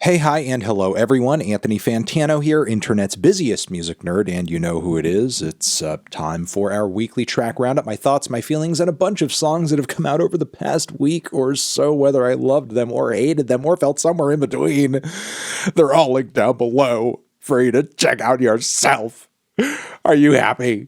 Hey, hi, and hello, everyone. Anthony Fantano here, internet's busiest music nerd, and you know who it is. It's time for our weekly track roundup, my thoughts, my feelings, and a bunch of songs that have come out over the past week or so, whether I loved them or hated them or felt somewhere in between. They're all linked down below for you to check out yourself. Are you happy?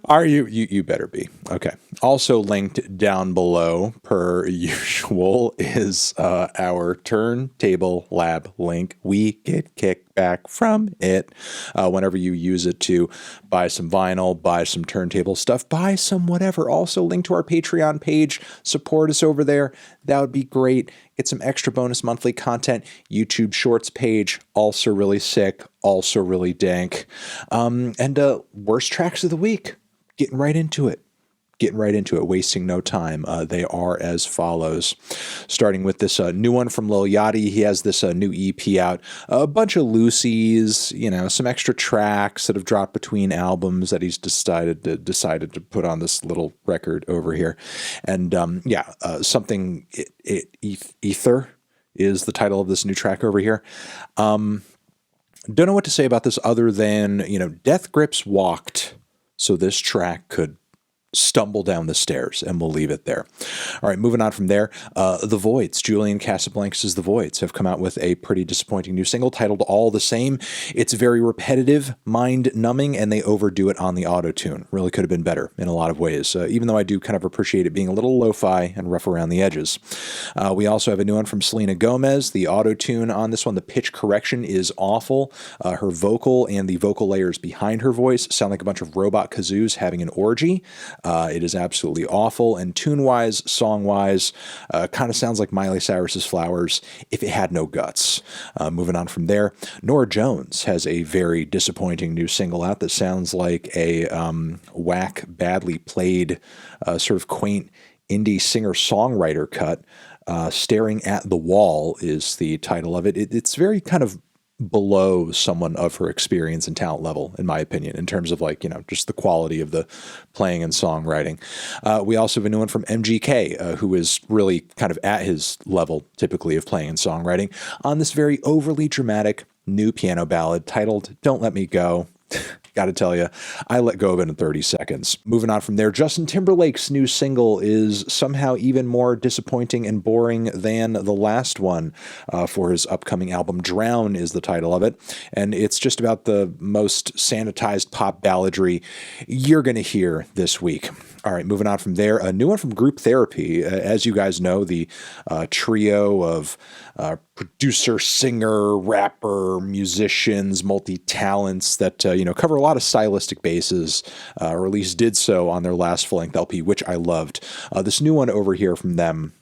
Are you better be. Okay. Also linked down below, per usual, is our Turntable Lab link. We get kickback from it whenever you use it to buy some vinyl, buy some turntable stuff, buy some whatever. Also link to our Patreon page. Support us over there. That would be great. Get some extra bonus monthly content. YouTube Shorts page, also really sick, also really dank. And worst tracks of the week. Getting right into it. Wasting no time. They are as follows. Starting with this new one from Lil Yachty. He has this new EP out. A bunch of loosies, some extra tracks that have dropped between albums that he's decided to put on this little record over here. And something Ether is the title of this new track over here. Don't know what to say about this other than, Death Grips walked so this track could stumble down the stairs, and we'll leave it there. All right, moving on from there, The Voids, Julian Casablancas' The Voids, have come out with a pretty disappointing new single titled All the Same. It's very repetitive, mind-numbing, and they overdo it on the auto-tune. Really could have been better in a lot of ways, even though I do kind of appreciate it being a little lo-fi and rough around the edges. We also have a new one from Selena Gomez. The auto-tune on this one, the pitch correction is awful. Her vocal and the vocal layers behind her voice sound like a bunch of robot kazoos having an orgy. It is absolutely awful, and tune-wise, song-wise, kind of sounds like Miley Cyrus's Flowers if it had no guts. Moving on from there, Norah Jones has a very disappointing new single out that sounds like a whack, badly played, sort of quaint indie singer-songwriter cut. Staring at the Wall is the title of it. It's very kind of below someone of her experience and talent level, in my opinion, in terms of just the quality of the playing and songwriting. We also have a new one from MGK, who is really kind of at his level typically of playing and songwriting, on this very overly dramatic new piano ballad titled Don't Let Me Go. Gotta tell you, I let go of it in 30 seconds. Moving on from there, Justin Timberlake's new single is somehow even more disappointing and boring than the last one for his upcoming album. Drown is the title of it, and it's just about the most sanitized pop balladry you're going to hear this week. All right, moving on from there, a new one from Group Therapy. As you guys know, the trio of producer, singer, rapper, musicians, multi-talents that, cover a lot of stylistic bases, or at least did so on their last full-length LP, which I loved. This new one over here from them,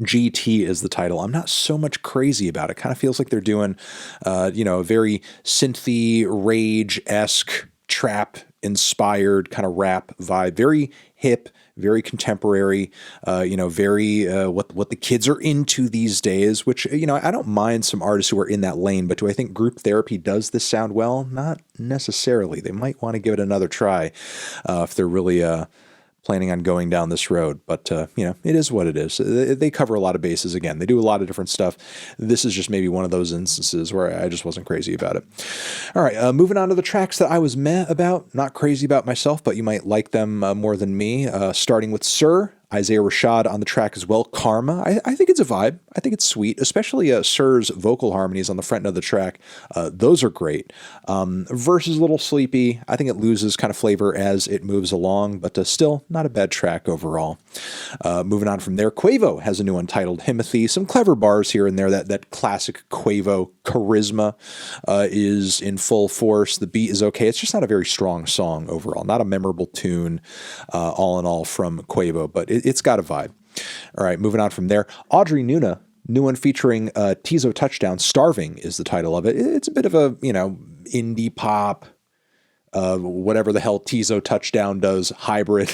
GT is the title. I'm not so much crazy about it. Kind of feels like they're doing, a very synthy, rage-esque, trap-inspired kind of rap vibe. Very hip, very contemporary, very what the kids are into these days, which, I don't mind some artists who are in that lane, but do I think Group Therapy does this sound well? Not necessarily. They might want to give it another try if they're really planning on going down this road. But, it is what it is. They cover a lot of bases. Again, they do a lot of different stuff. This is just maybe one of those instances where I just wasn't crazy about it. All right, moving on to the tracks that I was meh about, not crazy about myself, but you might like them more than me. Starting with Sir, Isaiah Rashad on the track as well. Karma. I think it's a vibe. I think it's sweet, especially Sir's vocal harmonies on the front end of the track. Those are great. Verse is a little sleepy. I think it loses kind of flavor as it moves along, but still not a bad track overall. Moving on from there, Quavo has a new one titled Himothy. Some clever bars here and there. That classic Quavo charisma is in full force. The beat is okay. It's just not a very strong song overall. Not a memorable tune all in all from Quavo, but it's got a vibe. All right, moving on from there. Audrey Nuna, new one featuring Tizo Touchdown. Starving is the title of it. It's a bit of a, indie pop, whatever the hell Tizo Touchdown does, hybrid.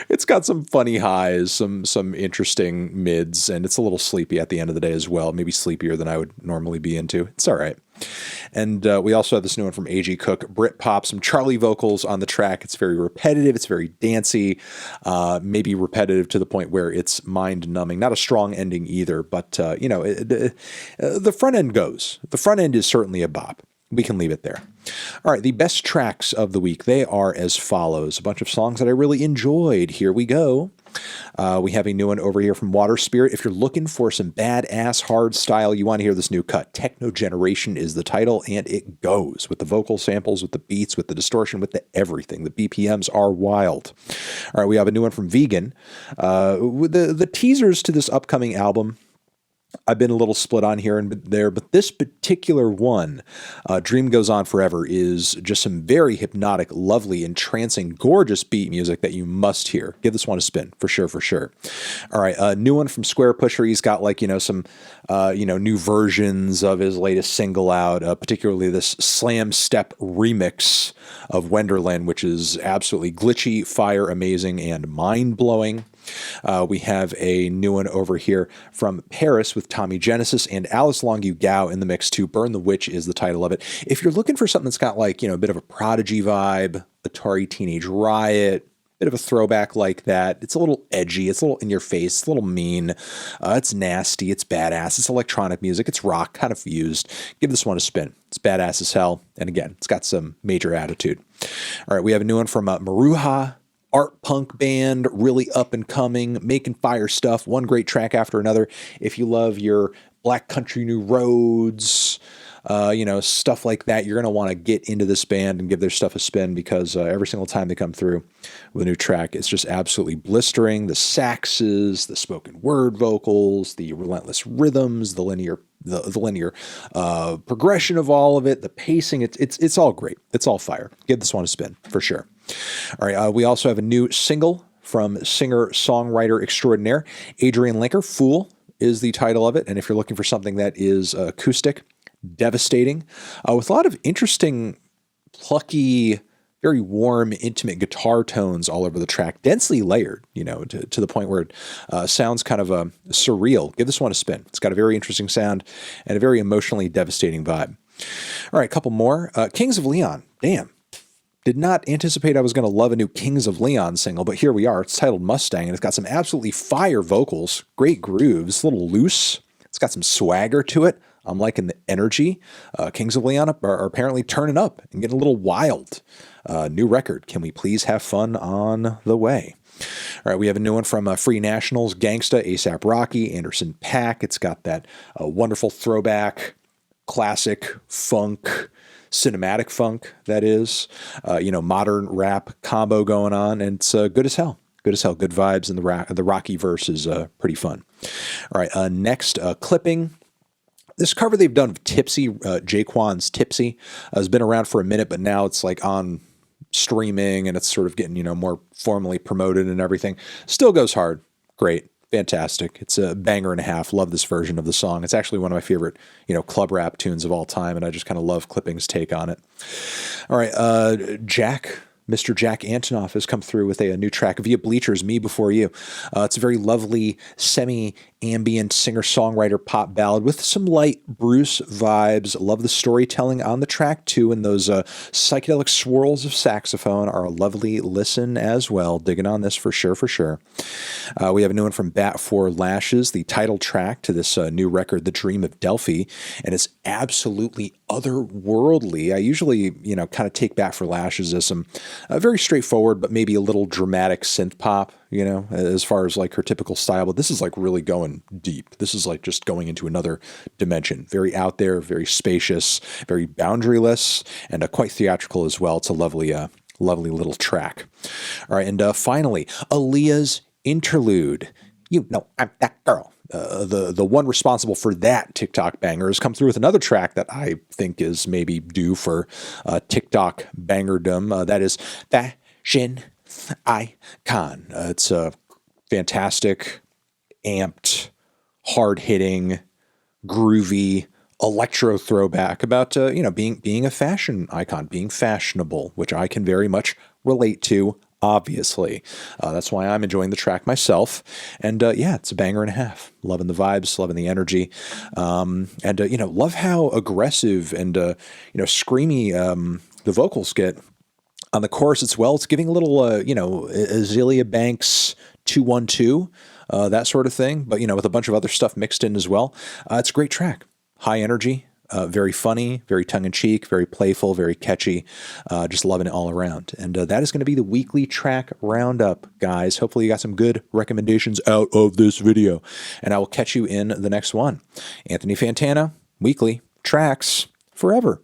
It's got some funny highs, some interesting mids, and it's a little sleepy at the end of the day as well. Maybe sleepier than I would normally be into. It's all right. And we also have this new one from A.G. Cook, Britpop, some Charli vocals on the track. It's very repetitive. It's very dancey, maybe repetitive to the point where it's mind-numbing. Not a strong ending either, but, the front end goes. The front end is certainly a bop. We can leave it there. All right, the best tracks of the week, they are as follows. A bunch of songs that I really enjoyed. Here we go. We have a new one over here from Water Spirit. If you're looking for some badass hard style, you want to hear this new cut. Techno Generation is the title, and it goes with the vocal samples, with the beats, with the distortion, with the everything. The BPMs are wild. All right, we have a new one from Vegyn. With the teasers to this upcoming album, I've been a little split on here and there, but this particular one, Dream Goes On Forever, is just some very hypnotic, lovely, entrancing, gorgeous beat music that you must hear. Give this one a spin, for sure, for sure. All right, a new one from Squarepusher. He's got some new versions of his latest single out, particularly this Slamstep remix of Wendorlan, which is absolutely glitchy, fire, amazing, and mind-blowing. We have a new one over here from PVRIS with Tommy Genesis and Alice Longyu Gao in the mix too. Burn the Witch is the title of it. If you're looking for something that's got a bit of a Prodigy vibe, Atari Teenage Riot, bit of a throwback like that, it's a little edgy, it's a little in your face, it's a little mean, it's nasty, it's badass, it's electronic music, it's rock, kind of fused. Give this one a spin. It's badass as hell. And again, it's got some major attitude. All right, we have a new one from Maruha Art punk band, really up and coming, making fire stuff, one great track after another. If you love your Black Country New Roads, stuff like that, you're going to want to get into this band and give their stuff a spin, because every single time they come through with a new track, it's just absolutely blistering. The saxes, the spoken word vocals, the relentless rhythms, the linear progression of all of it, the pacing, it's all great. It's all fire. Give this one a spin, for sure. All right, we also have a new single from singer-songwriter extraordinaire Adrien Linker. Fool is the title of it, and if you're looking for something that is acoustic, devastating, with a lot of interesting, plucky, very warm, intimate guitar tones all over the track, densely layered, to the point where it sounds kind of surreal. Give this one a spin. It's got a very interesting sound and a very emotionally devastating vibe. All right, a couple more. Kings of Leon. Damn. Did not anticipate I was going to love a new Kings of Leon single, but here we are. It's titled Mustang, and it's got some absolutely fire vocals, great grooves, a little loose. It's got some swagger to it. I'm liking the energy. Kings of Leon are apparently turning up and getting a little wild. New record. Can we please have fun on the way? All right, we have a new one from Free Nationals, Gangsta, A$AP Rocky, Anderson .Paak. It's got that wonderful throwback, classic funk, cinematic funk, that is, modern rap combo going on, and it's good as hell. Good as hell. Good vibes, and the Rocky verse is pretty fun. All right, next, clipping. This cover they've done of Tipsy, Jaquan's Tipsy, has been around for a minute, but now it's on streaming, and it's sort of getting, more formally promoted and everything. Still goes hard. Great. Fantastic. It's a banger and a half. Love this version of the song. It's actually one of my favorite, club rap tunes of all time, and I just kind of love Clipping's take on it. All right, Mr. Jack Antonoff has come through with a new track via Bleachers, Me Before You. It's a very lovely, semi-ambient singer-songwriter pop ballad with some light Bruce vibes. Love the storytelling on the track, too, and those psychedelic swirls of saxophone are a lovely listen as well. Digging on this for sure, for sure. We have a new one from Bat for Lashes, the title track to this new record, The Dream of Delphi, and it's absolutely otherworldly. I usually, kind of take Bat for Lashes as some very straightforward, but maybe a little dramatic synth pop, as far as her typical style. But this is really going deep. This is just going into another dimension. Very out there, very spacious, very boundaryless, and quite theatrical as well. It's a lovely little track. All right, and finally, Aliyah's Interlude. I'm that girl. The one responsible for that TikTok banger has come through with another track that I think is maybe due for TikTok bangerdom. That is Fashion Icon. It's a fantastic, amped, hard-hitting, groovy electro throwback about being a fashion icon, being fashionable, which I can very much relate to. obviously. That's why I'm enjoying the track myself. And yeah, it's a banger and a half. Loving the vibes, loving the energy. And, love how aggressive and, screamy the vocals get on the chorus as well. It's giving a little, Azealia Banks 212, that sort of thing, but, with a bunch of other stuff mixed in as well. It's a great track. High energy. Very funny, very tongue-in-cheek, very playful, very catchy. Just loving it all around. And that is going to be the weekly track roundup, guys. Hopefully you got some good recommendations out of this video. And I will catch you in the next one. Anthony Fantano, weekly tracks forever.